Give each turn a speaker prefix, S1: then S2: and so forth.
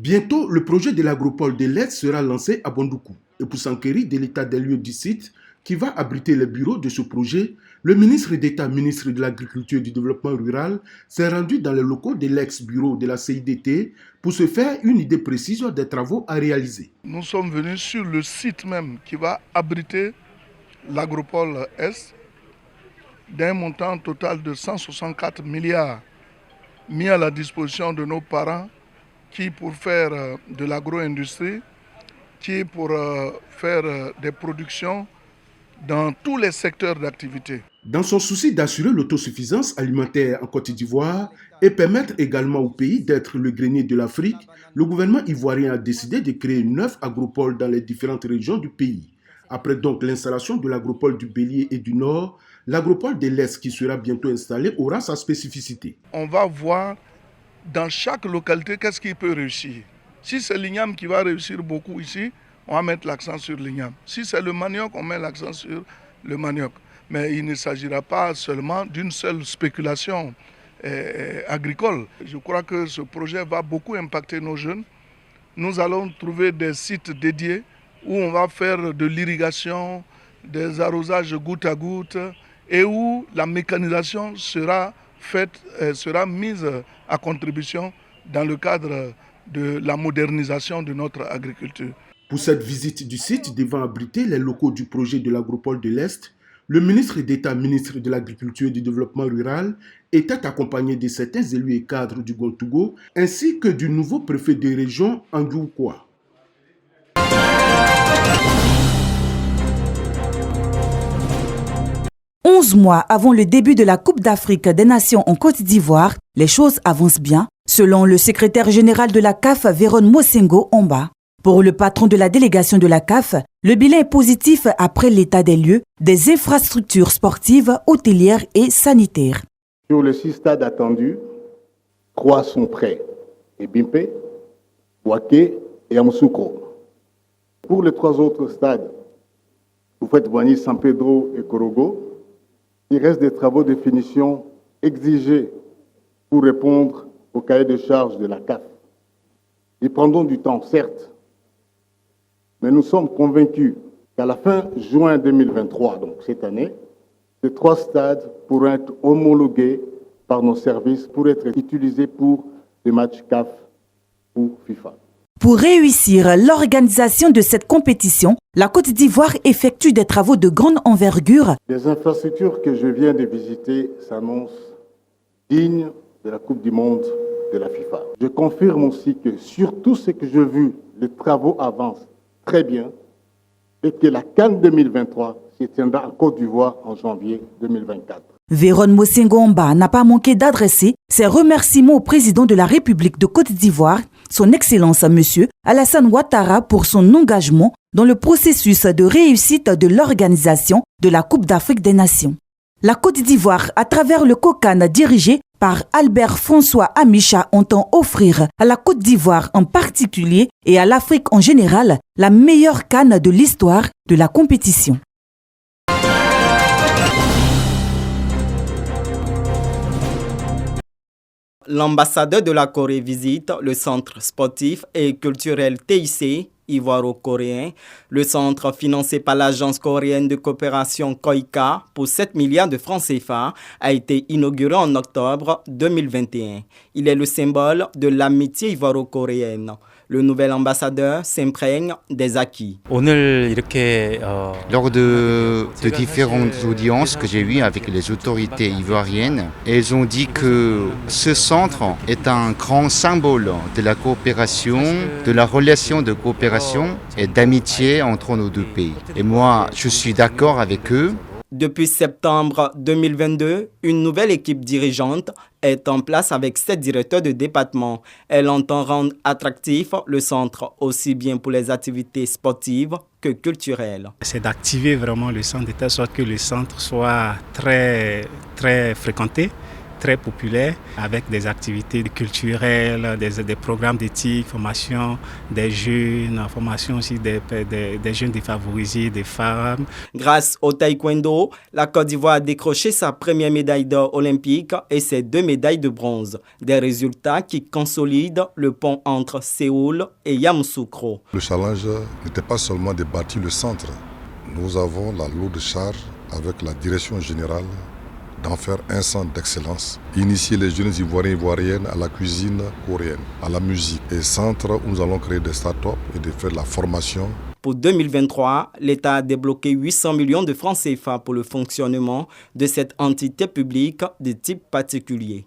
S1: Bientôt, le projet de l'agropole de l'Est sera lancé à Bondoukou. Et pour s'enquérir de l'état des lieux du site qui va abriter les bureaux de ce projet, le ministre d'État, ministre de l'Agriculture et du Développement rural, s'est rendu dans les locaux de l'ex-bureau de la CIDT pour se faire une idée précise des travaux à réaliser.
S2: Nous sommes venus sur le site même qui va abriter l'agropole Est d'un montant total de 164 milliards mis à la disposition de nos parents qui pour faire de l'agro-industrie, qui pour faire des productions dans tous les secteurs d'activité.
S1: Dans son souci d'assurer l'autosuffisance alimentaire en Côte d'Ivoire et permettre également au pays d'être le grenier de l'Afrique, le gouvernement ivoirien a décidé de créer 9 agropoles dans les différentes régions du pays. Après donc l'installation de l'agropole du Bélier et du Nord, l'agropole de l'Est qui sera bientôt installée aura sa spécificité.
S2: On va voir dans chaque localité qu'est-ce qui peut réussir. Si c'est l'igname qui va réussir beaucoup ici, on va mettre l'accent sur l'igname. Si c'est le manioc, on met l'accent sur le manioc. Mais il ne s'agira pas seulement d'une seule spéculation agricole. Je crois que ce projet va beaucoup impacter nos jeunes. Nous allons trouver des sites dédiés où on va faire de l'irrigation, des arrosages goutte à goutte et où la mécanisation sera mise à contribution dans le cadre de la modernisation de notre agriculture.
S1: Pour cette visite du site devant abriter les locaux du projet de l'agropole de l'Est, le ministre d'État, ministre de l'Agriculture et du Développement rural, était accompagné de certains élus et cadres du Gontogo, ainsi que du nouveau préfet de région Anguoukwa.
S3: Onze mois avant le début de la Coupe d'Afrique des Nations en Côte d'Ivoire, les choses avancent bien, selon le secrétaire général de la CAF, Véron Mosengo Omba. Pour le patron de la délégation de la CAF, le bilan est positif après l'état des lieux, des infrastructures sportives, hôtelières et sanitaires.
S4: Sur les 6 stades attendus, 3 sont prêts. Ebimpe, Ouaké et Amsoukro. Pour les 3 autres stades, Oufouette-Boigny, San Pedro et Korogo, il reste des travaux de finition exigés pour répondre au cahier de charges de la CAF. Ils prendront du temps, certes, mais nous sommes convaincus qu'à la fin juin 2023, donc cette année, ces 3 stades pourront être homologués par nos services pour être utilisés pour des matchs CAF ou FIFA.
S3: Pour réussir l'organisation de cette compétition, la Côte d'Ivoire effectue des travaux de grande envergure.
S4: Les infrastructures que je viens de visiter s'annoncent dignes de la Coupe du Monde de la FIFA. Je confirme aussi que sur tout ce que j'ai vu, les travaux avancent très bien et que la CAN 2023 se tiendra en Côte d'Ivoire en janvier 2024.
S3: Véron Mosengo Omba n'a pas manqué d'adresser ses remerciements au président de la République de Côte d'Ivoire, son Excellence M. Alassane Ouattara, pour son engagement dans le processus de réussite de l'organisation de la Coupe d'Afrique des Nations. La Côte d'Ivoire, à travers le COCAN dirigé par Albert François Amicha, entend offrir à la Côte d'Ivoire en particulier et à l'Afrique en général la meilleure CAN de l'histoire de la compétition.
S5: L'ambassadeur de la Corée visite le centre sportif et culturel TIC ivoiro-coréen. Le centre financé par l'agence coréenne de coopération KOICA pour 7 milliards de francs CFA a été inauguré en octobre 2021. Il est le symbole de l'amitié ivoiro-coréenne. Le nouvel ambassadeur s'imprègne des acquis.
S6: Lors de différentes audiences que j'ai eues avec les autorités ivoiriennes, elles ont dit que ce centre est un grand symbole de la coopération, de la relation de coopération et d'amitié entre nos deux pays. Et moi, je suis d'accord avec eux.
S5: Depuis septembre 2022, une nouvelle équipe dirigeante est en place avec 7 directeurs de département. Elle entend rendre attractif le centre aussi bien pour les activités sportives que culturelles.
S7: C'est d'activer vraiment le centre de telle sorte que le centre soit très fréquenté très populaire avec des activités culturelles, des programmes d'éthique, formation des jeunes, formation aussi des jeunes défavorisés, des femmes.
S5: Grâce au taekwondo, la Côte d'Ivoire a décroché sa première médaille d'or olympique et ses 2 médailles de bronze. Des résultats qui consolident le pont entre Séoul et Yamoussoukro.
S8: Le challenge n'était pas seulement de bâtir le centre. Nous avons la lourde charge avec la direction générale d'en faire un centre d'excellence. Initier les jeunes Ivoiriens et Ivoiriennes à la cuisine coréenne, à la musique. Et centre où nous allons créer des start-up et de faire de la formation.
S5: Pour 2023, l'État a débloqué 800 millions de francs CFA pour le fonctionnement de cette entité publique de type particulier.